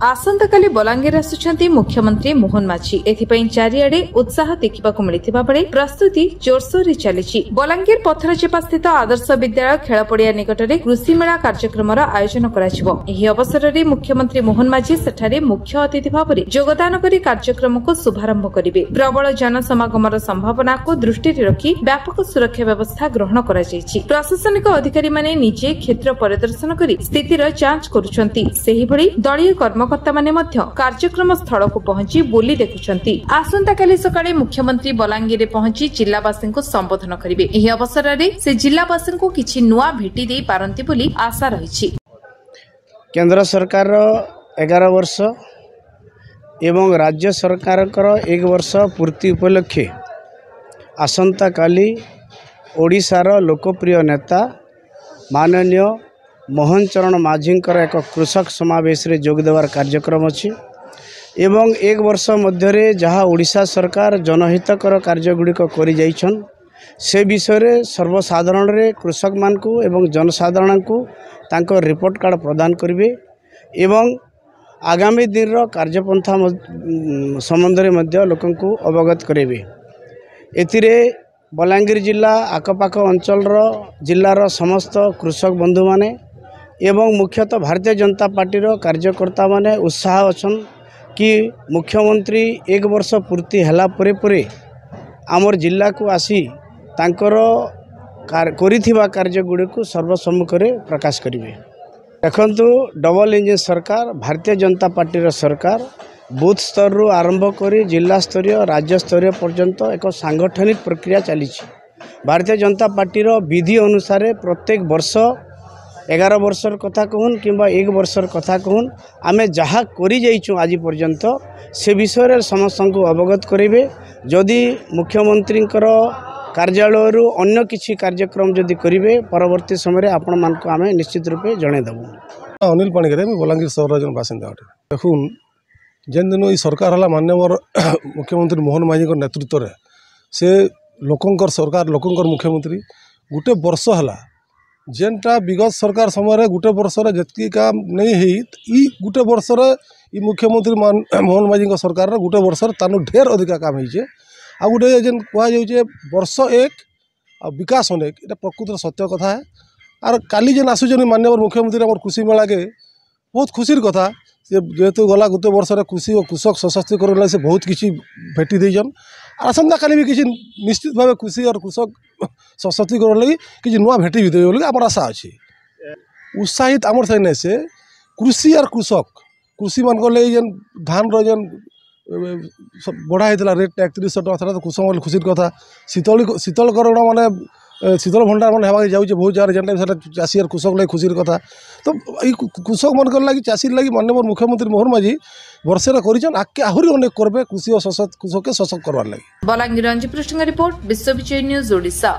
आसंताकाली बलांगीर आसुछंती मुख्यमंत्री मोहन माझी एथिपई चारिआडे उत्साह देखिबाकु मिलिथिबा बेले प्रस्तुति जोरसोर चलीछि। बलांगीर पथरचेपा स्थित आदर्श विद्यालय खेलपड़िया निकटरे कृषि मेला कार्यक्रमर आयोजन कराजिबो। एही अवसररे मुख्यमंत्री मोहन माझी सेठारे मुख्य अतिथि भाବରେ योगदान करी कार्यक्रमको शुभारंभ करिवे। प्रबल जनसमागमर संभावना को दृष्टि रखी व्यापक सुरक्षा व्यवस्था ग्रहण करा जायछि। प्रशासनिक अधिकारी माने निजे क्षेत्र परिदर्शन करी स्थितिर जांच करुछंती। सेही भଳି दलीय कर्मकर्ता माने मध्य कार्यक्रम स्थल को पहुंची बोली देखुछंती। आसंताकाली सकाळे मुख्यमंत्री बलांगीर रे पहुंची जिल्लावासी को संबोधन करिवे। एही अवसररे से जिल्लावासी को किछि नुआ भेटी देई पारंती बोली आशा रहिछि। केंद्र सरकार 11 वर्ष एवं राज्य सरकार 1 वर्ष पूर्ति उपलक्षे आसंता काली ओडिशार लोकप्रिय नेता माननीय मोहन चरण माझी एक कृषक समावेश रे जोग देवार कार्यक्रम अच्छी एवं 1 वर्ष मध्य जहाँ ओडिशा सरकार जनहितकर कार्यगुड़िक करि जाइछन से विषय रे सर्वसाधारण रे कृषक मान को एवं जनसाधारण को तांको रिपोर्ट कार्ड प्रदान करिवे एवं आगामी दिन रो कार्यपंथा संबंध में लोकन को अवगत करेंगे। एतिरे बलांगीर जिला आखपाख अंचल जिलार समस्त कृषक बंधु माने एवं मुख्यतः भारतीय जनता पार्टी कार्यकर्ता माने उत्साह अच्छन कि मुख्यमंत्री 1 वर्ष पूर्ति हला परे आमर जिला को आसी तांकर करिथिबा कार्य गुडी को सर्वसम्मुख रे प्रकाश करिवे। देखंतु डबल इंजिन सरकार भारतीय जनता पार्टी सरकार बूथ स्तर रु आरंभ करी जिला स्तरीय राज्य स्तरीय पर्यंत एक सांगठनिक प्रक्रिया चली। भारतीय जनता पार्टी विधि अनुसार प्रत्येक वर्ष 11 वर्षर कथा कहून किंबा 1 वर्षर कथा कहून आमे जहाँ करी जाइछुं आज पर्यंत से विषय रे समस्त को अवगत करेंगे। जदि मुख्यमंत्री कार्यालय रु अन्य किसी कार्यक्रम जदि करेंगे परवर्ती समय आपण मान को आमे निश्चित रूपे जणेदेबू। अनिल पाणिग्राही मैं बलांगीर सहर जन बासिंदा अटे। देखुन जेन दिन ये सरकार है माननीय मुख्यमंत्री मोहन माझी नेतृत्व में से लोकंकर सरकार लोकंकर मुख्यमंत्री गोटे वर्ष है जेनटा विगत सरकार समय गोटे वर्ष जी काम नहीं है गोटे वर्ष मुख्यमंत्री मोहन माझी सरकार गोटे वर्ष तानु ढेर अधिका काम हो आ गोटे जेन कहुचे वर्ष 1 आ विकास अनेक ये प्रकृत सत्य कथा है। आर काली जेन आसुचन माननीय मुख्यमंत्री आम कृषि मेला के बहुत खुशी कथा जेहेतु गला गोटे वर्ष कृषि और कृषक सशक्तिकरण से बहुत किसी भेटी देन आसंता काली भी किसी निश्चित भाव कृषि और कृषक सशक्तिकरण लगी किसी नुआ भेटी भी देवे बोली आम आशा अच्छी। उत्साहित आमर सही से कृषि और कृषि मान जेन धान रेन बढ़ा होता रेट 3100 टका तो कृषक खुशी कथा शीतलकरण माने शीतल भंडार मैंने होगा जाऊँगे बहुत जगह जेनटा चाषी और कृषक लगे खुशी कथा। तो ये कृषक मान लगी चाषी लगी माननीय मुख्यमंत्री मोहन माझी वर्षे कर आगे आहरी अनेक करेंगे कृषि और कृषक के सशक्त करवार लगी। बलांगीर रिपोर्ट विश्व विजय न्यूज ओडिशा।